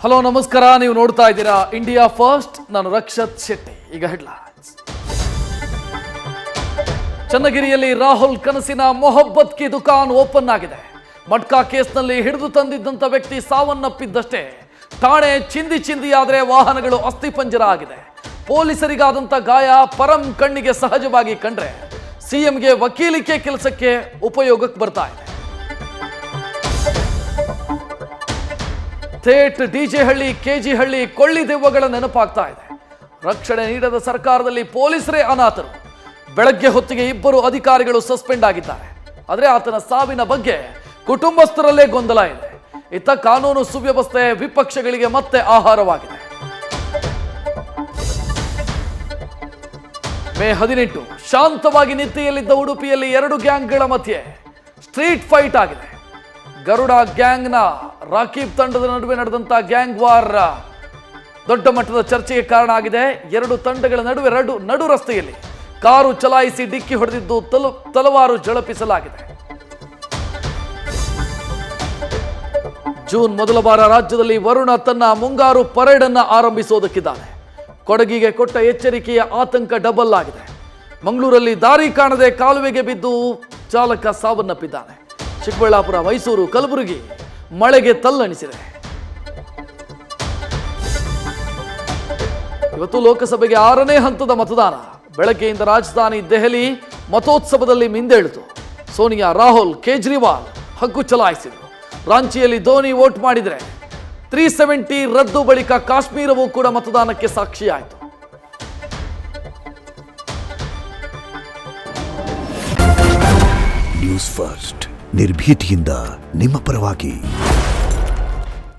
Hello ನಮಸ್ಕಾರ, ನೀವು ನೋಡ್ತಾ ಇದ್ದೀರಾ ಇಂಡಿಯಾ ಫಸ್ಟ್. ನಾನು ರಕ್ಷತ್ ಶೆಟ್ಟಿ. ಈಗ ಹೆಡ್ಲೈನ್ಸ್. ಚನ್ನಗಿರಿಯಲ್ಲಿ ರಾಹುಲ್ ಕನಸಿನ ಮೊಹಬ್ಬತ್ ಕಿ ದುಕಾನ್ ಓಪನ್ ಆಗಿದೆ. ಮಟ್ಕಾ ಕೇಸ್ನಲ್ಲಿ ಹಿಡಿದು ತಂದಿದ್ದಂಥ ವ್ಯಕ್ತಿ ಸಾವನ್ನಪ್ಪಿದ್ದಷ್ಟೇ ಠಾಣೆ ಚಿಂದಿಯಾದರೆ ವಾಹನಗಳು ಅಸ್ಥಿಪಂಜರ ಆಗಿದೆ. ಪೊಲೀಸರಿಗಾದಂಥ ಗಾಯ ಪರಂ ಕಣ್ಣಿಗೆ ಸಹಜವಾಗಿ ಕಂಡ್ರೆ ಸಿಎಂಗೆ ವಕೀಲಿಕೆ ಕೆಲಸಕ್ಕೆ ಉಪಯೋಗಕ್ಕೆ ಬರ್ತಾ ಇದೆ. ಥೇಟ್ ಡಿಜೆ ಹಳ್ಳಿ, ಕೆಜಿ ಹಳ್ಳಿ, ಕೊಳ್ಳಿ ದೆವ್ವಗಳ ನೆನಪಾಗ್ತಾ ಇದೆ. ರಕ್ಷಣೆ ನೀಡದ ಸರ್ಕಾರದಲ್ಲಿ ಪೊಲೀಸರೇ ಅನಾಥರು. ಬೆಳಗ್ಗೆ ಹೊತ್ತಿಗೆ 2 ಅಧಿಕಾರಿಗಳು ಸಸ್ಪೆಂಡ್ ಆಗಿದ್ದಾರೆ. ಆದರೆ ಆತನ ಸಾವಿನ ಬಗ್ಗೆ ಕುಟುಂಬಸ್ಥರಲ್ಲೇ ಗೊಂದಲ ಇದೆ. ಇತ್ತ ಕಾನೂನು ಸುವ್ಯವಸ್ಥೆ ವಿಪಕ್ಷಗಳಿಗೆ ಮತ್ತೆ ಆಹಾರವಾಗಿದೆ. ಮೇ 18 ಶಾಂತವಾಗಿ ನಿದ್ದೆಯಲ್ಲಿದ್ದ ಉಡುಪಿಯಲ್ಲಿ 2 ಗ್ಯಾಂಗ್ಗಳ ಮಧ್ಯೆ ಸ್ಟ್ರೀಟ್ ಫೈಟ್ ಆಗಿದೆ. ಗರುಡ ಗ್ಯಾಂಗ್ನ ರಾಕೀಬ್ ತಂಡದ ನಡುವೆ ನಡೆದಂಥ ಗ್ಯಾಂಗ್ ವಾರ್ ದೊಡ್ಡ ಮಟ್ಟದ ಚರ್ಚೆಗೆ ಕಾರಣ ಆಗಿದೆ. 2 ತಂಡಗಳ ನಡುವೆ ನಡು ರಸ್ತೆಯಲ್ಲಿ ಕಾರು ಚಲಾಯಿಸಿ ಡಿಕ್ಕಿ ಹೊಡೆದಿದ್ದು ತಲವಾರು ಝಳಪಿಸಲಾಗಿದೆ. ಜೂನ್ ಮೊದಲ ವಾರ ರಾಜ್ಯದಲ್ಲಿ ವರುಣ ತನ್ನ ಮುಂಗಾರು ಪರೇಡ್ ಅನ್ನು ಆರಂಭಿಸೋದಕ್ಕಿದ್ದಾನೆ. ಕೊಡಗಿಗೆ ಕೊಟ್ಟ ಎಚ್ಚರಿಕೆಯ ಆತಂಕ ಡಬಲ್ ಆಗಿದೆ. ಮಂಗಳೂರಲ್ಲಿ ದಾರಿ ಕಾಣದೆ ಕಾಲುವೆಗೆ ಬಿದ್ದು ಚಾಲಕ ಸಾವನ್ನಪ್ಪಿದ್ದಾನೆ. ಚಿಕ್ಕಬಳ್ಳಾಪುರ, ಮೈಸೂರು, ಕಲಬುರಗಿ ಮಳೆಗೆ ತಲ್ಲಣಿಸಿದೆ. ಇವತ್ತು ಲೋಕಸಭೆಗೆ 6ನೇ ಹಂತದ ಮತದಾನ. ಬೆಳಗ್ಗೆಯಿಂದ ರಾಜಧಾನಿ ದೆಹಲಿ ಮತೋತ್ಸವದಲ್ಲಿ ಮಿಂದೇಳಿತು. ಸೋನಿಯಾ, ರಾಹುಲ್, ಕೇಜ್ರಿವಾಲ್ ಹಕ್ಕು ಚಲಾಯಿಸಿದರು. ರಾಂಚಿಯಲ್ಲಿ ಧೋನಿ ವೋಟ್ ಮಾಡಿದರೆ 370 ರದ್ದು ಬಳಿಕ ಕಾಶ್ಮೀರವೂ ಕೂಡ ಮತದಾನಕ್ಕೆ ಸಾಕ್ಷಿಯಾಯಿತು. ನ್ಯೂಸ್ ಫಸ್ಟ್ ನಿರ್ಭೀತಿಯಿಂದ ನಿಮ್ಮ ಪರವಾಗಿ.